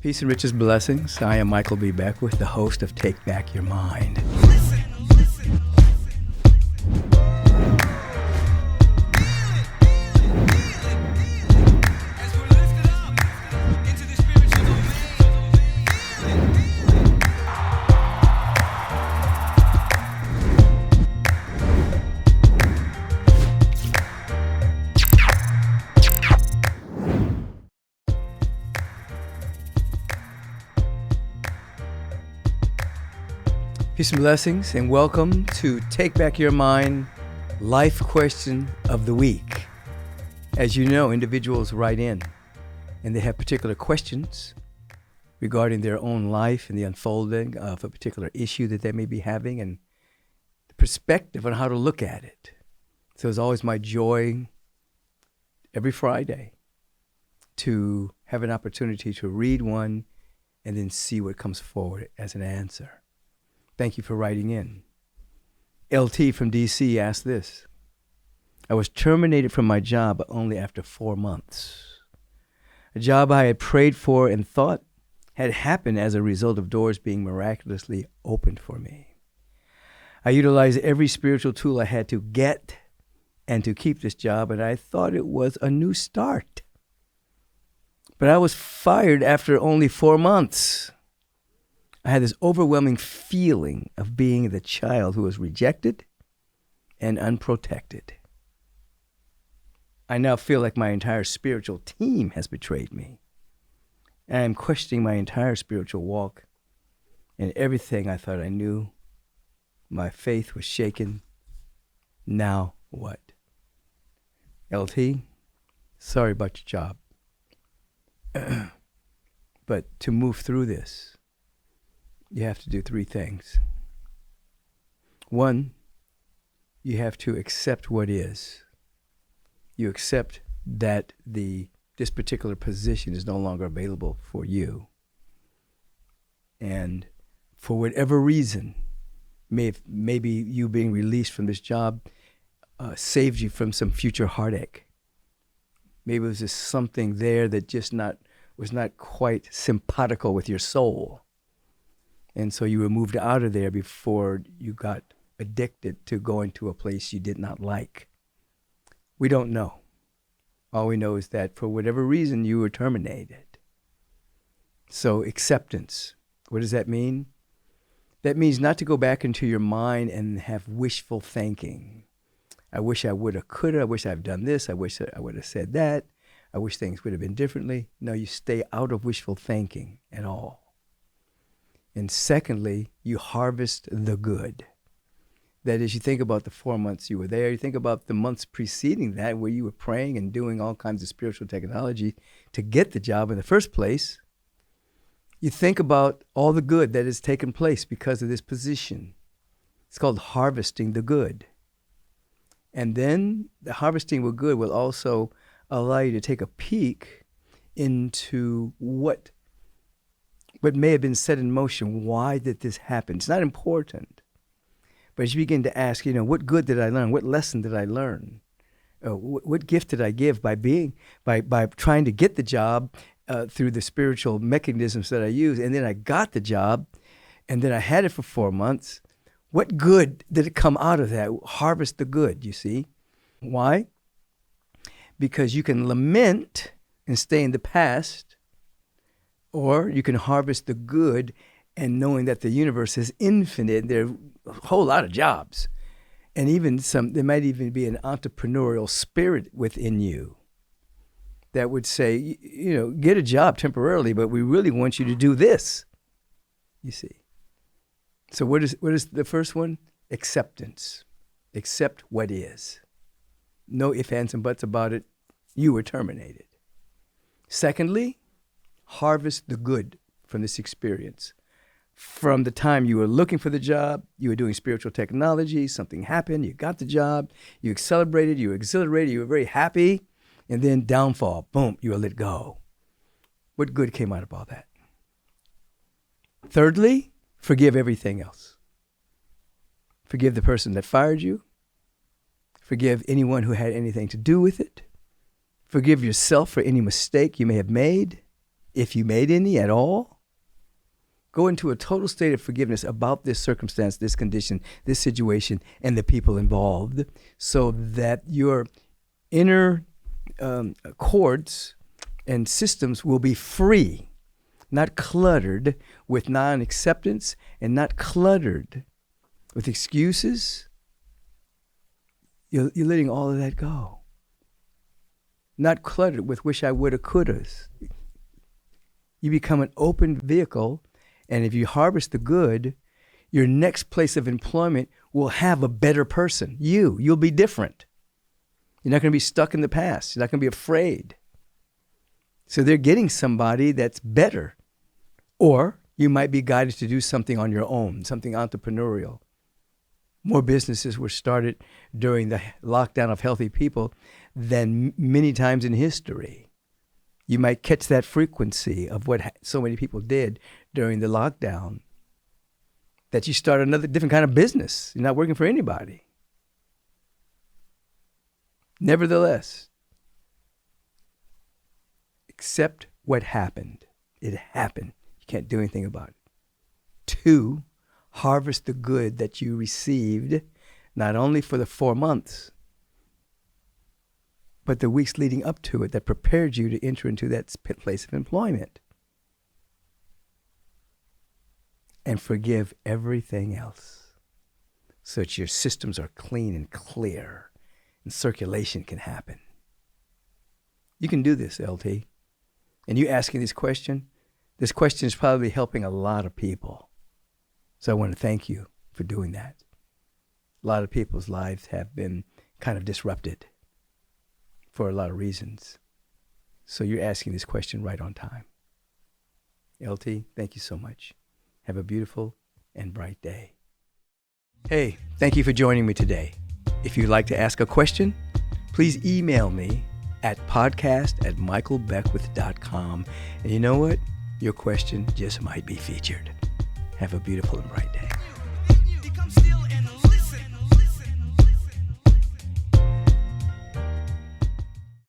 Peace and riches blessings. I am Michael B. Beckwith, the host of Take Back Your Mind. Peace and blessings, and welcome to Take Back Your Mind, Life Question of the Week. As you know, individuals write in, and they have particular questions regarding their own life and the unfolding of a particular issue that they may be having, and the perspective on how to look at it. So it's always my joy every Friday to have an opportunity to read one and then see what comes forward as an answer. Thank you for writing in. LT from DC asked this. I was terminated from my job only after 4 months. A job I had prayed for and thought had happened as a result of doors being miraculously opened for me. I utilized every spiritual tool I had to get and to keep this job, and I thought it was a new start. But I was fired after only 4 months. I had this overwhelming feeling of being the child who was rejected and unprotected. I now feel like my entire spiritual team has betrayed me. And I'm questioning my entire spiritual walk and everything I thought I knew. My faith was shaken. Now what? LT, sorry about your job. But to move through this, you have to do 3 things. 1, you have to accept what is. You accept that this particular position is no longer available for you. And for whatever reason, maybe you being released from this job saved you from some future heartache. Maybe it was just something there that just was not quite simpatico with your soul. And so you were moved out of there before you got addicted to going to a place you did not like. We don't know. All we know is that for whatever reason, you were terminated. So acceptance, what does that mean? That means not to go back into your mind and have wishful thinking. I wish I would have, could have, I wish I'd done this, I wish I would have said that, I wish things would have been differently. No, you stay out of wishful thinking at all. And secondly, you harvest the good. That is, you think about the 4 months you were there. You think about the months preceding that where you were praying and doing all kinds of spiritual technology to get the job in the first place. You think about all the good that has taken place because of this position. It's called harvesting the good. And then the harvesting the good will also allow you to take a peek into what may have been set in motion. Why did this happen? It's not important. But as you begin to ask, what good did I learn? What lesson did I learn? What gift did I give by trying to get the job through the spiritual mechanisms that I use? And then I got the job, and then I had it for 4 months. What good did it come out of that? Harvest the good, you see. Why? Because you can lament and stay in the past, or you can harvest the good and knowing that the universe is infinite. There are a whole lot of jobs. And even there might even be an entrepreneurial spirit within you that would say, get a job temporarily, but we really want you to do this, you see. So what is the first one? Acceptance. Accept what is. No ifs, ands, and buts about it. You were terminated. Secondly, harvest the good from this experience. From the time you were looking for the job, you were doing spiritual technology, something happened, you got the job, you celebrated, you were exhilarated, you were very happy, and then downfall, boom, you were let go. What good came out of all that? Thirdly, forgive everything else. Forgive the person that fired you. Forgive anyone who had anything to do with it. Forgive yourself for any mistake you may have made if you made any at all, go into a total state of forgiveness about this circumstance, this condition, this situation, and the people involved, so that your inner cords and systems will be free, not cluttered with non-acceptance and not cluttered with excuses. You're letting all of that go. Not cluttered with wish I woulda, couldas. You become an open vehicle, and if you harvest the good, your next place of employment will have a better person. You'll be different. You're not going to be stuck in the past. You're not going to be afraid. So they're getting somebody that's better. Or you might be guided to do something on your own, something entrepreneurial. More businesses were started during the lockdown of healthy people than many times in history. You might catch that frequency of what so many people did during the lockdown, that you start another different kind of business. You're not working for anybody. Nevertheless, accept what happened. It happened. You can't do anything about it. 2, harvest the good that you received, not only for the 4 months, but the weeks leading up to it that prepared you to enter into that place of employment. And forgive everything else so that your systems are clean and clear and circulation can happen. You can do this, LT. And you asking this question is probably helping a lot of people. So I want to thank you for doing that. A lot of people's lives have been kind of disrupted for a lot of reasons. So you're asking this question right on time. LT, thank you so much. Have a beautiful and bright day. Hey, thank you for joining me today. If you'd like to ask a question, please email me at podcast@michaelbeckwith.com. And you know what? Your question just might be featured. Have a beautiful and bright day.